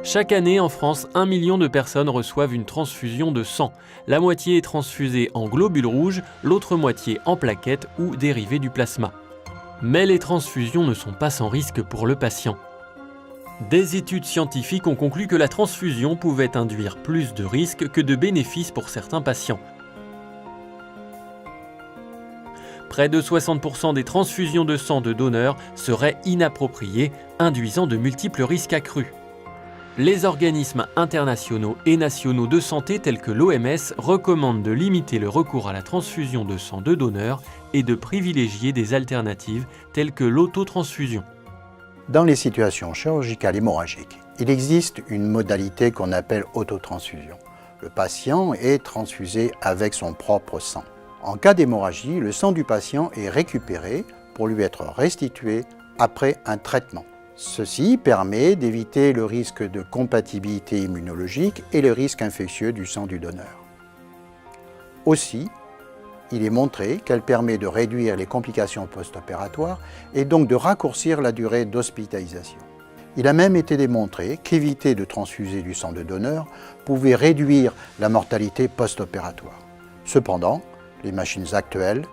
Chaque année en France, 1 million de personnes reçoivent une transfusion de sang. La moitié est transfusée en globules rouges, l'autre moitié en plaquettes ou dérivés du plasma. Mais les transfusions ne sont pas sans risque pour le patient. Des études scientifiques ont conclu que la transfusion pouvait induire plus de risques que de bénéfices pour certains patients. Près de 60% des transfusions de sang de donneurs seraient inappropriées, induisant de multiples risques accrus. Les organismes internationaux et nationaux de santé tels que l'OMS recommandent de limiter le recours à la transfusion de sang de donneurs et de privilégier des alternatives telles que l'autotransfusion. Dans les situations chirurgicales hémorragiques, il existe une modalité qu'on appelle autotransfusion. Le patient est transfusé avec son propre sang. En cas d'hémorragie, le sang du patient est récupéré pour lui être restitué après un traitement. Ceci permet d'éviter le risque de compatibilité immunologique et le risque infectieux du sang du donneur. Aussi, il est montré qu'elle permet de réduire les complications post-opératoires et donc de raccourcir la durée d'hospitalisation. Il a même été démontré qu'éviter de transfuser du sang de donneur pouvait réduire la mortalité post-opératoire. Cependant, les machines actuelles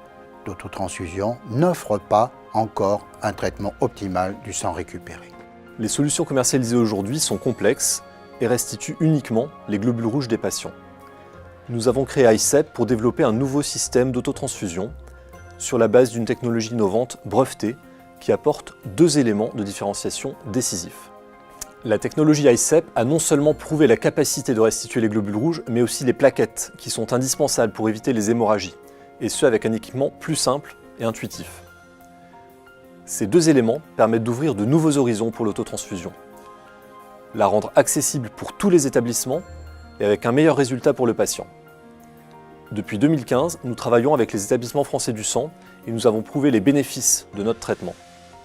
d'autotransfusion n'offrent pas encore un traitement optimal du sang récupéré. Les solutions commercialisées aujourd'hui sont complexes et restituent uniquement les globules rouges des patients. Nous avons créé iCEP pour développer un nouveau système d'autotransfusion sur la base d'une technologie innovante brevetée qui apporte 2 éléments de différenciation décisifs. La technologie iCEP a non seulement prouvé la capacité de restituer les globules rouges, mais aussi les plaquettes qui sont indispensables pour éviter les hémorragies, et ce avec un équipement plus simple et intuitif. Ces 2 éléments permettent d'ouvrir de nouveaux horizons pour l'autotransfusion, la rendre accessible pour tous les établissements et avec un meilleur résultat pour le patient. Depuis 2015, nous travaillons avec les établissements français du sang et nous avons prouvé les bénéfices de notre traitement.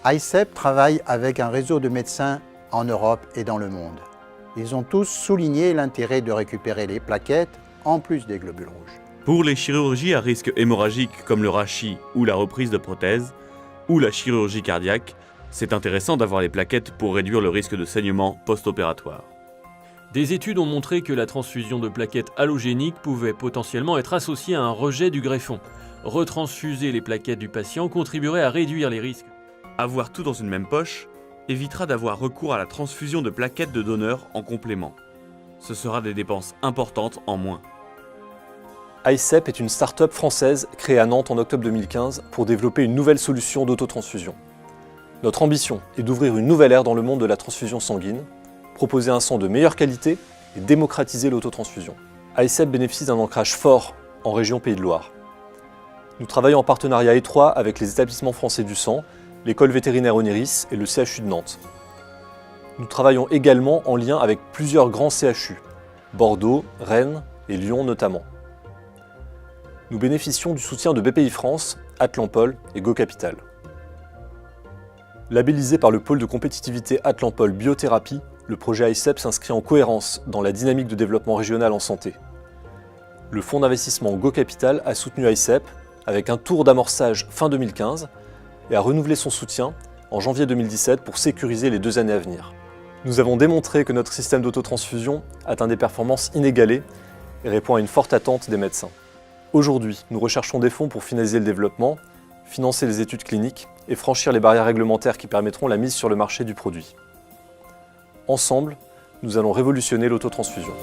iCEP travaille avec un réseau de médecins en Europe et dans le monde. Ils ont tous souligné l'intérêt de récupérer les plaquettes en plus des globules rouges. Pour les chirurgies à risque hémorragique comme le rachis ou la reprise de prothèse, ou la chirurgie cardiaque, c'est intéressant d'avoir les plaquettes pour réduire le risque de saignement post-opératoire. Des études ont montré que la transfusion de plaquettes allogéniques pouvait potentiellement être associée à un rejet du greffon. Retransfuser les plaquettes du patient contribuerait à réduire les risques. Avoir tout dans une même poche évitera d'avoir recours à la transfusion de plaquettes de donneurs en complément. Ce sera des dépenses importantes en moins. iCEP est une start-up française créée à Nantes en octobre 2015 pour développer une nouvelle solution d'autotransfusion. Notre ambition est d'ouvrir une nouvelle ère dans le monde de la transfusion sanguine, proposer un sang de meilleure qualité et démocratiser l'autotransfusion. iCEP bénéficie d'un ancrage fort en région Pays de Loire. Nous travaillons en partenariat étroit avec les établissements français du sang, l'école vétérinaire Oniris et le CHU de Nantes. Nous travaillons également en lien avec plusieurs grands CHU, Bordeaux, Rennes et Lyon notamment. Nous bénéficions du soutien de BPI France, Atlampol et Go Capital. Labellisé par le pôle de compétitivité Atlampol Biothérapie, le projet iCEP s'inscrit en cohérence dans la dynamique de développement régional en santé. Le fonds d'investissement Go Capital a soutenu iCEP avec un tour d'amorçage fin 2015 et a renouvelé son soutien en janvier 2017 pour sécuriser les 2 années à venir. Nous avons démontré que notre système d'autotransfusion atteint des performances inégalées et répond à une forte attente des médecins. Aujourd'hui, nous recherchons des fonds pour finaliser le développement, financer les études cliniques et franchir les barrières réglementaires qui permettront la mise sur le marché du produit. Ensemble, nous allons révolutionner l'autotransfusion.